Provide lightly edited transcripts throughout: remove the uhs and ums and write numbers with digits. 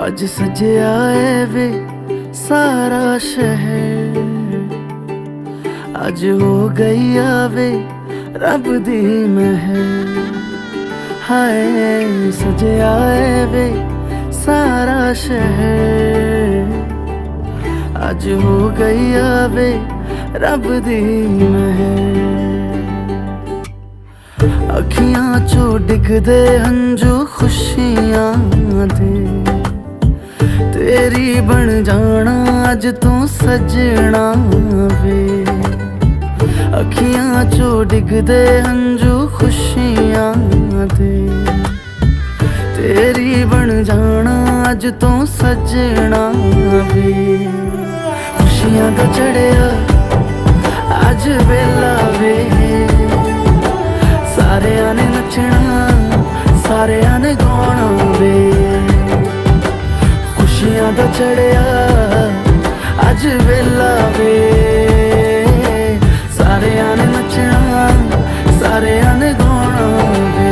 आज सजया है वे सारा शहर, आज हो गई आवे रब दी महर। हाय सजया है वे सारा शहर, आज हो गई आवे रब दी महर। अखियां चो डिगदे हंजू खुशियां दे, तेरी बन जाना अज तू सजना वे। अखियां चो डिगदे हंजू खुशियां दे, तेरी बन जाना अज तू सजना वे। खुशियां दा चढ़िया अज वेला वे, सारियां ने नचना सारियां ने गाना वे। खुशियां दा चढ़िया अज वेला वे, सारियां ने नचना सारियां ने गाना वे।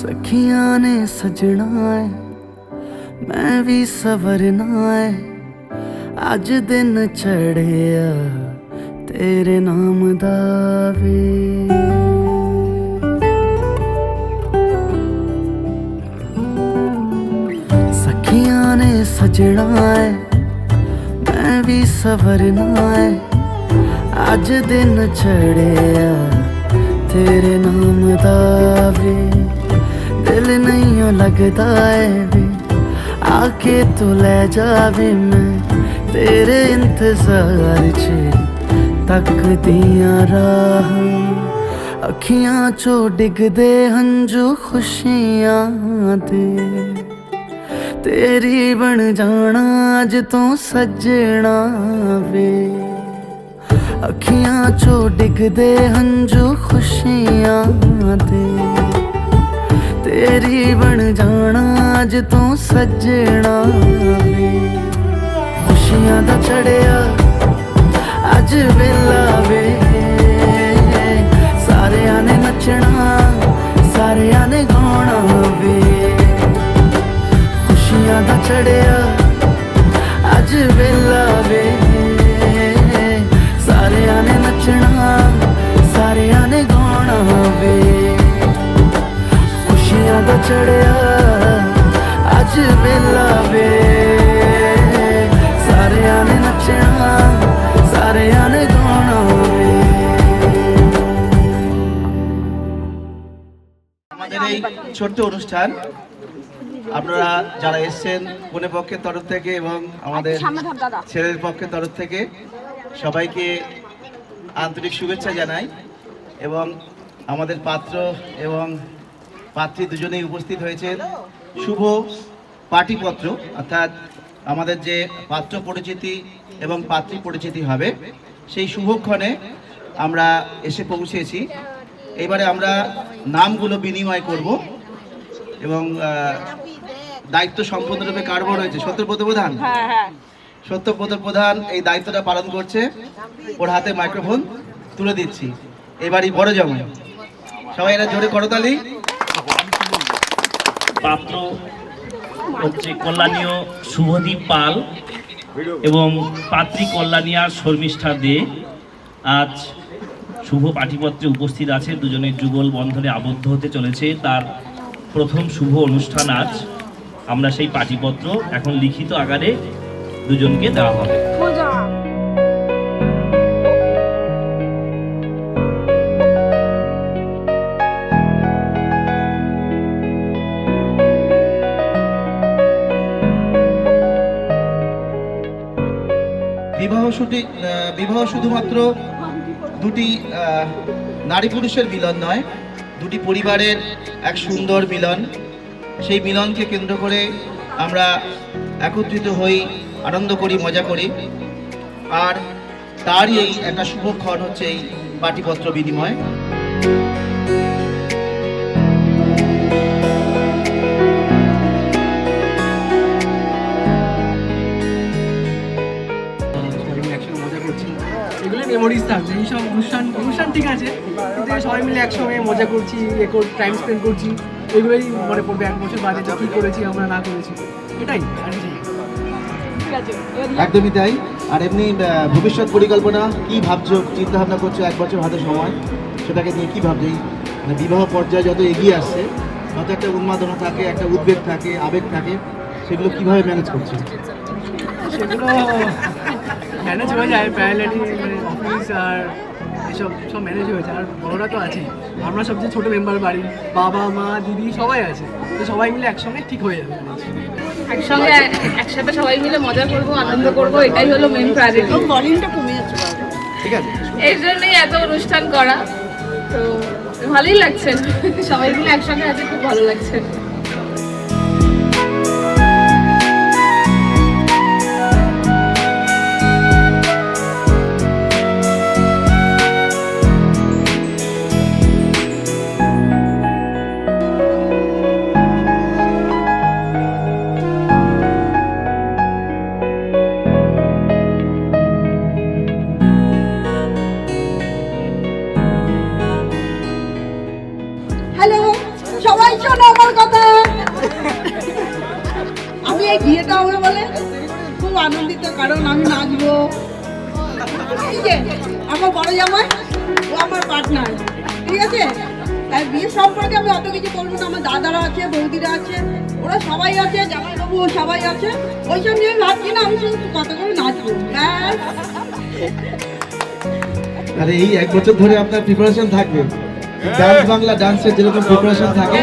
सखियां ने सजना है मैं भी सवरना है, अज दिन चढ़िया तेरे नाम दा वे। सखियां ने सजना है मैं भी सवरना है, अज दिन चढ़िया तेरे नाम दा वे। दिल नहीं लगता है वे आके तू ले जावे, मैं तेरे इंतजार च तकदियां राह। अखियां चो डिगदे हंजू खुशियां दे, तेरी बन जाना अज तू सजना वे। अखियां चो डिगदे हंजू खुशियां दे, तेरी बन जाना अज तू सजना वे। खुशियां दा चढ़िया अज वेला वे, सारियां ने नचना सारियां ने गाना वे। खुशियां दा चढ़िया अज वेला वे, सारियां ने नचना सारियां ने गाना वे। खुशियां दा चढ़िया अज वेला वे, सारियां ने नचना सारियां ने गाना वे। আমাদের এই ছোট্ট অনুষ্ঠান আপনারা যারা এসেছেন বোনের পক্ষের তরফ থেকে এবং আমাদের ছেলের পক্ষের তরফ থেকে সবাইকে আন্তরিক শুভেচ্ছা জানাই। এবং আমাদের পাত্র এবং পাত্রী দুজনেই উপস্থিত হয়েছেন। শুভ পাটিপত্র অর্থাৎ আমাদের যে পাত্র পরিচিতি এবং পাত্রী পরিচিতি হবে সেই শুভক্ষণে আমরা এসে পৌঁছেছি। এবারে আমরা নামগুলো বিনিময় করব এবং দায়িত্ব সম্পূর্ণরূপে কার উপর রয়েছে? সত্যব্রত প্রধান। সত্যব্রত প্রধান এই দায়িত্বটা পালন করছে, ওর হাতে মাইক্রোফোন তুলে দিচ্ছি। এবারই বড় জামাই, সবাই এরা জোরে করতালি। পাত্র হচ্ছে কল্যাণীয় শুভদীপ পাল এবং পাত্রী কল্যাণীয়া শর্মিষ্ঠা দে। আজ শুভ পাটিপত্রে উপস্থিত আছে, দুজনের যুগল বন্ধনে আবদ্ধ হতে চলেছে তার প্রথম শুভ অনুষ্ঠান আজ। আমরা সেই পাটিপত্র এখন লিখিত আকারে দুজনকে দেওয়া হবে। বিবাহ শুধুমাত্র দুটি নারী পুরুষের মিলন নয়, দুটি পরিবারের এক সুন্দর মিলন। সেই মিলনকে কেন্দ্র করে আমরা একত্রিত হই আনন্দ করি, মজা করি। আর তারই এই একটা শুভক্ষণ হচ্ছে এই পাটিপত্র বিনিময়। এগুলো মেমোরিজ থাকবে। এইসব অনুষ্ঠান ঠিক আছে, কিন্তু সবাই মিলে একসঙ্গে মজা করছি, টাইম স্পেন্ড করছি, এগুলোই মনে পড়বে 1 বছর বাদে যে কী করেছি আমরা না করেছি, এটাই আর কি। একদমই তাই। আর এমনি ভবিষ্যৎ পরিকল্পনা কি ভাবছো, চিন্তা ভাবনা করছো? 1 বছর হাতে সময়, সেটাকে নিয়ে কি ভাবছো? এই মানে বিবাহ পর্যায়ে যত এগিয়ে আসছে তত একটা উন্মাদনা থাকে, একটা উদ্বেগ থাকে, আবেগ থাকে, সেগুলো কিভাবে ম্যানেজ করছো? সেগুলো ম্যানেজ হয়ে যায় প্যারালালি, মানে অফিস আর এসব সব ম্যানেজ হয়ে যায়। আর বড়রা তো আছেই, আমরা সবচেয়ে ছোটো মেম্বার বাড়ির, বাবা মা দিদি সবাই আছে, তো সবাই মিলে একসঙ্গে ঠিক হয়ে যাবে। একসঙ্গে একসাথে সবাই মিলে মজা করবো, আনন্দ করবো, এটাই হলো মেন প্রায়োরিটি। ভলিউমটা কমে যাচ্ছে। ঠিক আছে, এর জন্যই এত অনুষ্ঠান করা, তো ভালোই লাগছে, সবাই মিলে একসঙ্গে আছে, খুব ভালো লাগছে। হ্যালো, সবাই শোনো আমার কথা। আমি এই বিয়েটা হবে বলে খুব আনন্দিত, কারণ আমি নাচবো। এই যে আমার বড় জামাই, ও আমার পার্টনার, ঠিক আছে? তাই বিয়ে সম্পর্কে আমি অত কিছু বলবো না। আমার দাদারা আছে, বৌদিরা আছে, ওরা সবাই আছে, জামাইবাবু সবাই আছে। ওইসব নিয়ে আমি ভাবছি না, আমি শুধু কথা করে নাচবো, ব্যাস। আরে এই 1 বছর ধরে আপনার প্রিপারেশন থাকবে, ডান্স বাংলা ডান্সের যেরকম প্রিপারেশন থাকে।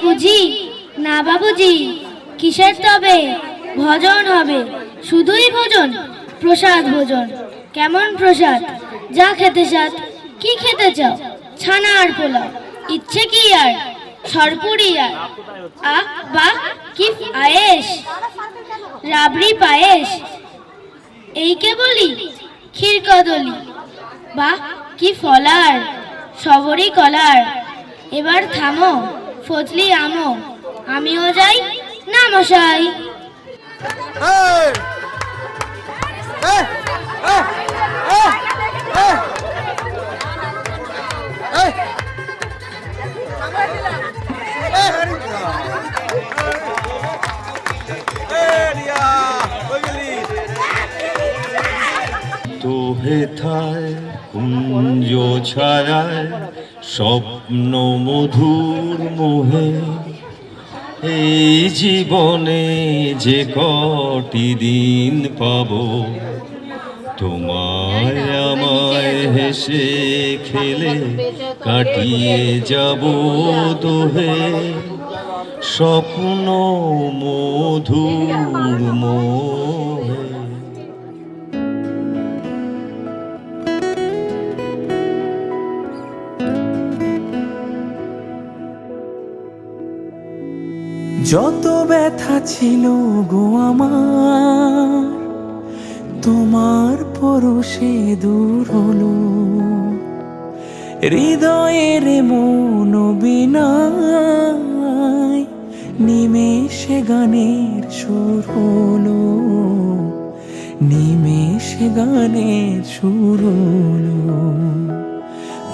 বুঝি না বাবুজি, কিসের তবে ভজন হবে, শুধুই ভোজন, প্রসাদ ভোজন। কেমন প্রসাদ? যা খেতে চাও। কি খেতে চাও? ছানা আর পোলাও। ইচ্ছে কি আর? সরপুরি আর আহ বাহ কি আয়েশ, রাবড়ি পায়েস, এই কে বলি ক্ষীর কদলি, বাহ কি ফলার, সবরি কলার। এবার থামো ফজলি আমো, আমিও যাই না মশাই। তো হেথায় কুঞ্জ ছায়ায় স্বপ্ন মধুর মোহে, এই জীবনে যে কটি দিন পাবো, তোমায় আমায় হেসে খেলে কাটিয়ে যাব দোহে, স্বপ্ন মধুর মোহে। যত ব্যথা ছিল গো আমার, তোমার পরশে দূর হলো, হৃদয়ের মন বিনায় নিমেষে গানের সুর হলো, নিমেষে গানের সুর হলো।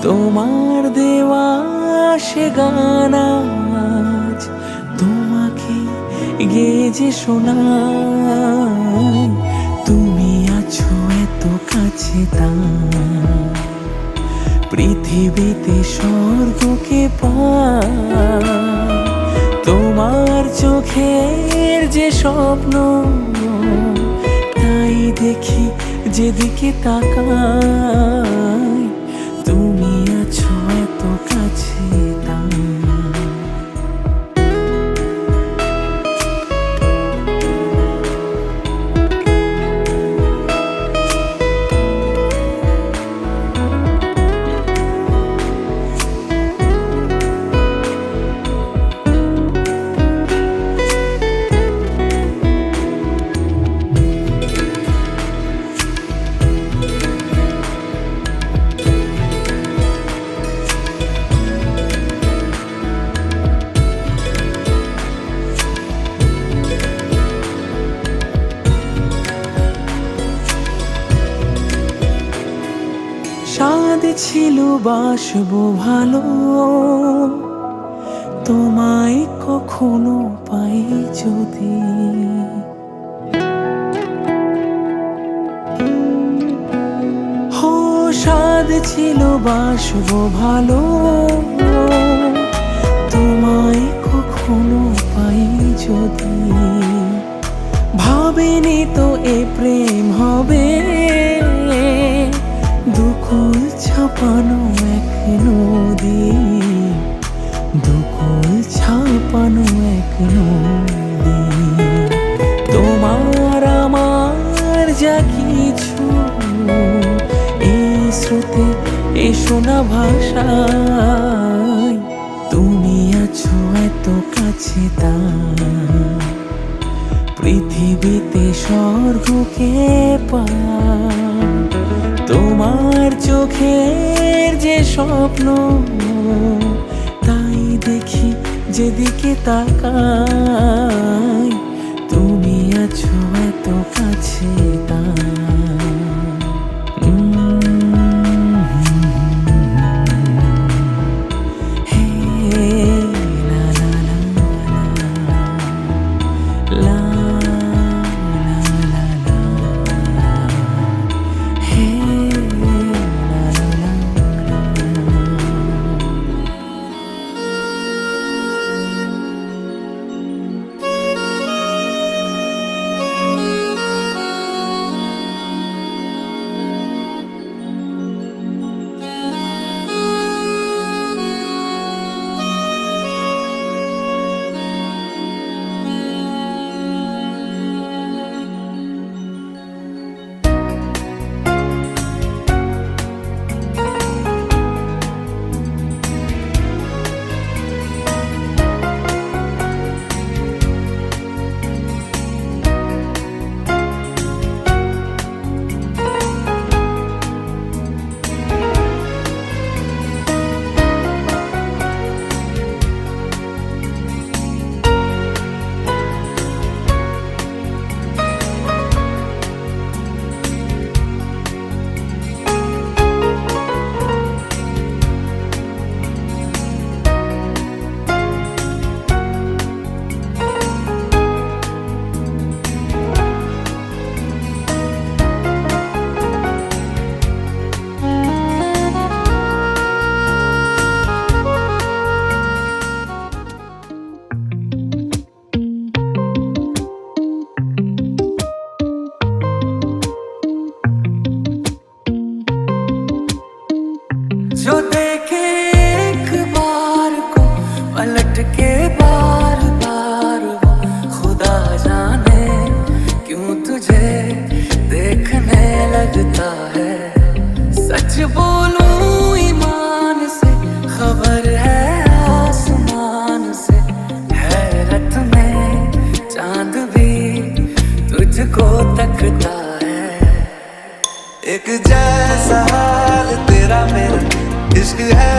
তোমার দেওয়া সে গান আজ তোমাকে গেয়ে যে শোনাই, তুমি আছো এত কাছে তাই পৃথিবীতে স্বর্গকে পাই। তোমার চোখের যে স্বপ্ন তাই দেখি যেদিকে তাকাই, তুমি আছো এত কাছে তাই। স্বাদ ছিল বাসবো ভালো, তোমায় কখনো পাই যদি, হো স্বাদ ছিল বাসবো ভালো, তোমায় কখনো পাই যদি। ভাবিনি তো এ প্রেম হবে, দুকুল ছাপানো এক নদী, দুকুল ছাপানো এক নদী। তোমার আমার যা কিছু এই স্রোতে এ শোনা ভাষায়, তুমি আছো এত কাছে তাই পৃথিবীতে স্বর্গকে পাই। তোমার চোখের যে স্বপ্ন তাই দেখি যেদিকে তাকাই, তুমি আছো এত কাছে তাই। इश्क है